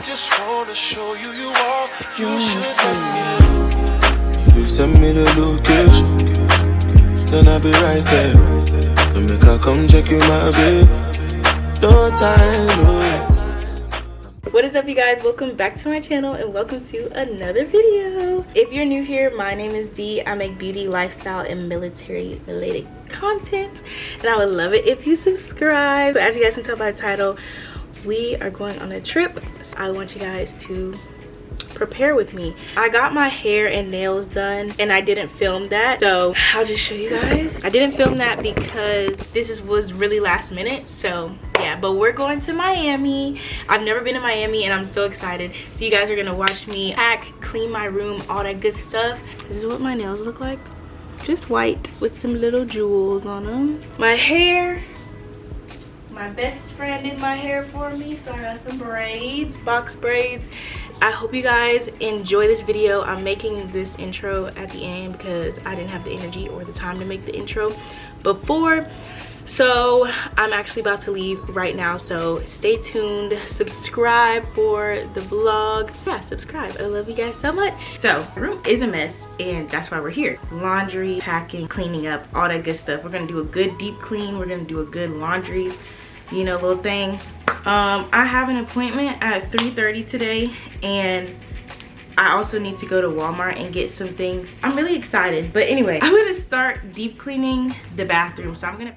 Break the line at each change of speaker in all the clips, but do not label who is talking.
just wanna show you you are. You should let me know. If you send me the location, then I'll be right there. Then make her come check you, my babe. No time, no.
What is up, you guys? Welcome back to my channel and welcome to another video. If you're new here, my name is Dee. I make beauty, lifestyle, and military related content, and I would love it if you subscribe. So as you guys can tell by the title, we are going on a trip. So I want you guys to prepare with me. I got my hair and nails done and I didn't film that, so I'll just show you guys. I didn't film that because was really last minute, so yeah. But we're going to Miami. I've never been to Miami and I'm so excited. So you guys are gonna watch me pack, clean my room, all that good stuff. This is what my nails look like, just white with some little jewels on them. My hair, my best friend did my hair for me, so I got some braids, box braids. I hope you guys enjoy this video. I'm making this intro at the end because I didn't have the energy or the time to make the intro before. So I'm actually about to leave right now, so stay tuned. Subscribe for the vlog. Yeah, subscribe. I love you guys so much. So the room is a mess and that's why we're here. Laundry, packing, cleaning up, all that good stuff. We're gonna do a good deep clean. We're gonna do a good laundry, you know, little thing. I have an appointment at 3:30 today and I also need to go to Walmart and get some things. I'm really excited. But anyway, I'm gonna start deep cleaning the bathroom. So I'm gonna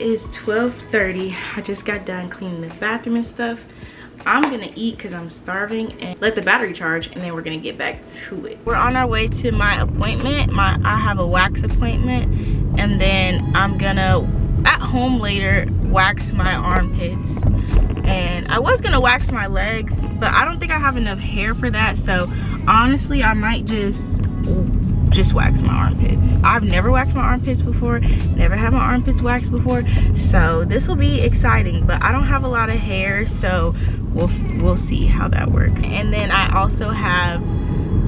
is 12:30. I just got done cleaning the bathroom and stuff. I'm gonna eat because I'm starving and let the battery charge, and then we're gonna get back to it. We're on our way to my appointment. I have a wax appointment, and then I'm gonna at home later wax my armpits. And I was gonna wax my legs, but I don't think I have enough hair for that, so honestly I might just wax my armpits. I've never waxed my armpits before, never had my armpits waxed before, so this will be exciting. But I don't have a lot of hair, so we'll see how that works. And then I also have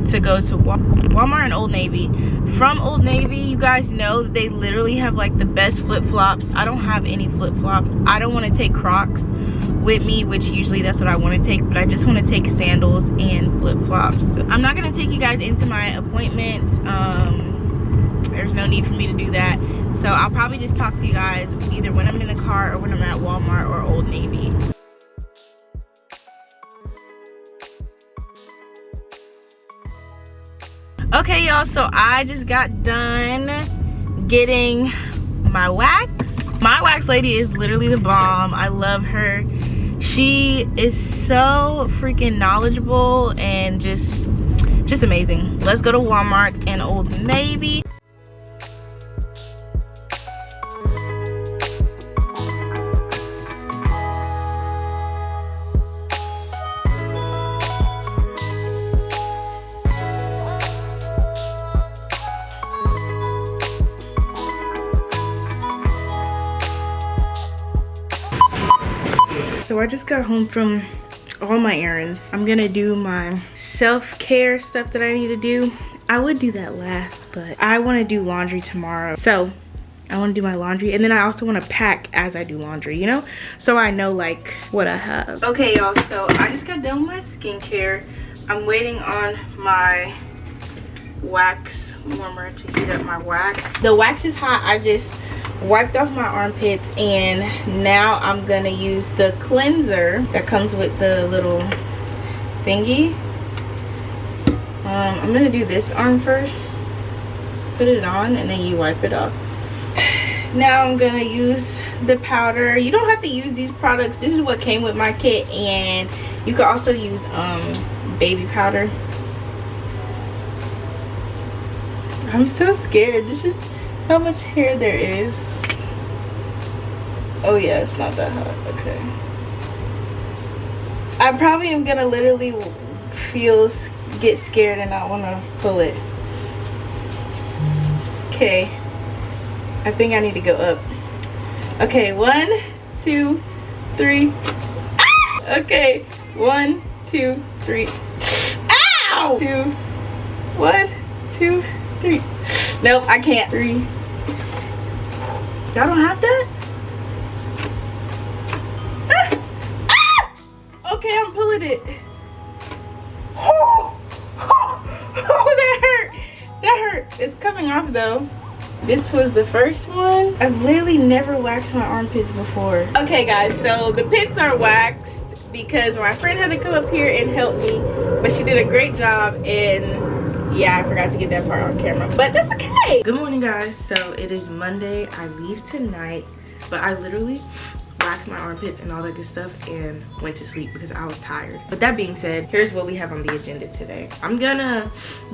to go to Walmart and Old Navy. From Old Navy, you guys know they literally have like the best flip-flops. I don't have any flip-flops. I don't want to take Crocs with me, which usually that's what I want to take, but I just want to take sandals and flip-flops. I'm not going to take you guys into my appointment. There's no need for me to do that, so I'll probably just talk to you guys either when I'm in the car or when I'm at Walmart or Old Navy. Okay, y'all, so I just got done getting my wax. My wax lady is literally the bomb. I love her. She is so freaking knowledgeable and just amazing. Let's go to Walmart and Old Navy. so I just got home from all my errands. I'm gonna do my self-care stuff that I need to do. I would do that last, but I want to do laundry tomorrow. So I want to do my laundry, and then I also want to pack as I do laundry, you know, so I know like what I have. Okay y'all, so I just got done with my skincare. I'm waiting on my wax warmer to heat up my wax. The wax is hot. I just wiped off my armpits, and now I'm gonna use the cleanser that comes with the little thingy. I'm gonna do this arm first, put it on, and then you wipe it off. Now I'm gonna use the powder. You don't have to use these products. This is what came with my kit, and you can also use baby powder. I'm so scared. This is how much hair there is. Oh yeah, it's not that hot. Okay. I probably am gonna literally get scared and not want to pull it. Okay. I think I need to go up. Okay, 1, 2, 3. Ah! Okay, 1, 2, 3. Ow! 2, 1, 2, 3. Nope, I can't. 3. Y'all don't have that? Ah! Ah! Okay, I'm pulling it. Oh, that hurt. That hurt. It's coming off though. This was the first one. I've literally never waxed my armpits before. Okay guys, so the pits are waxed because my friend had to come up here and help me, but she did a great job, and yeah, I forgot to get that part on camera, but that's okay. Good morning guys. So it is Monday. I leave tonight, but I literally waxed my armpits and all that good stuff and went to sleep because I was tired. But that being said, here's what we have on the agenda today.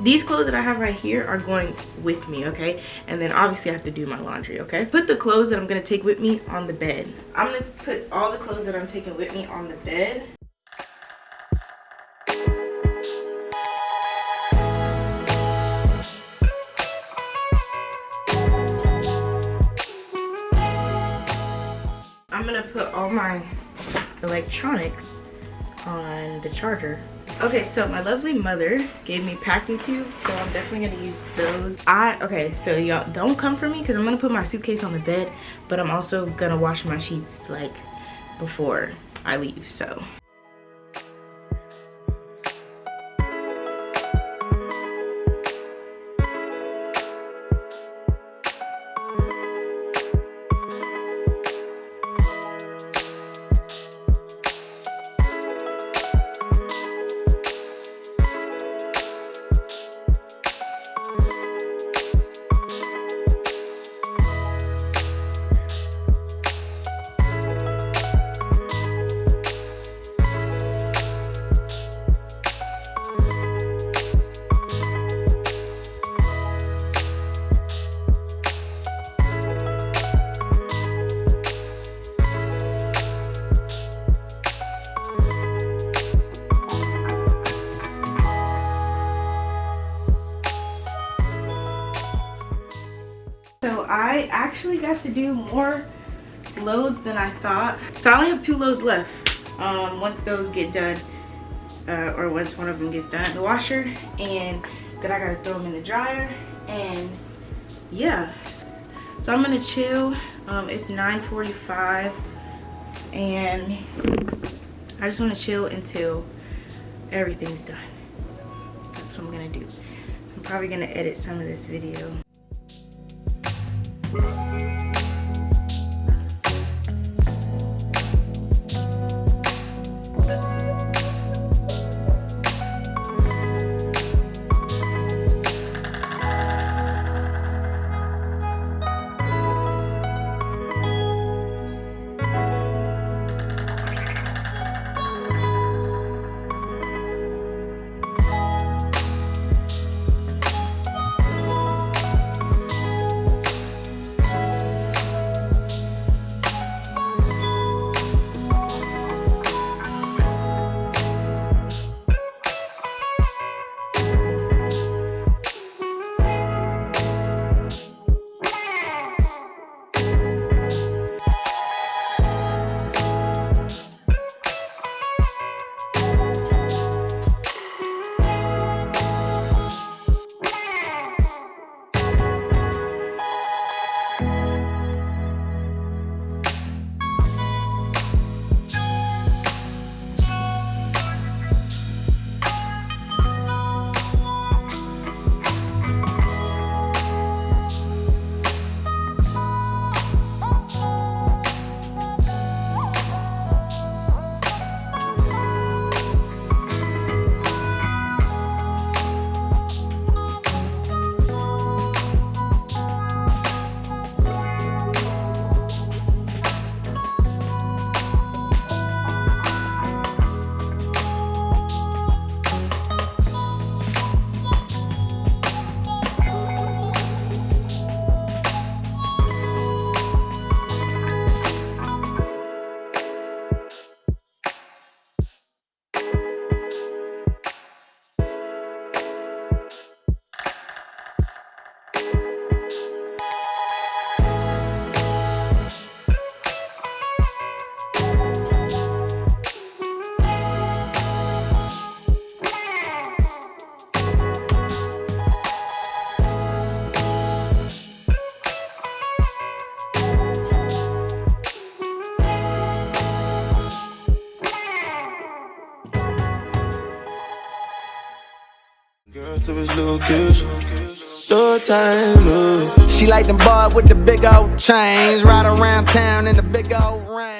These clothes that I have right here are going with me, okay? And then obviously I have to do my laundry, okay? Put the clothes that I'm gonna take with me on the bed. I'm gonna put all the clothes that I'm taking with me on the bed. I'm gonna put all my electronics on the charger. Okay, so my lovely mother gave me packing cubes, so I'm definitely gonna use those. Okay, so y'all don't come for me because I'm gonna put my suitcase on the bed, but I'm also gonna wash my sheets like before I leave, so. So I actually got to do more loads than I thought. So I only have 2 loads left. Once those get done, or once one of them gets done at the washer, and then I gotta throw them in the dryer, and yeah. So I'm gonna chill. It's 9:45, and I just wanna chill until everything's done. That's what I'm gonna do. I'm probably gonna edit some of this video.
of his location. No time, no.
She like them boys with the big old chains, ride around town in the big old rain.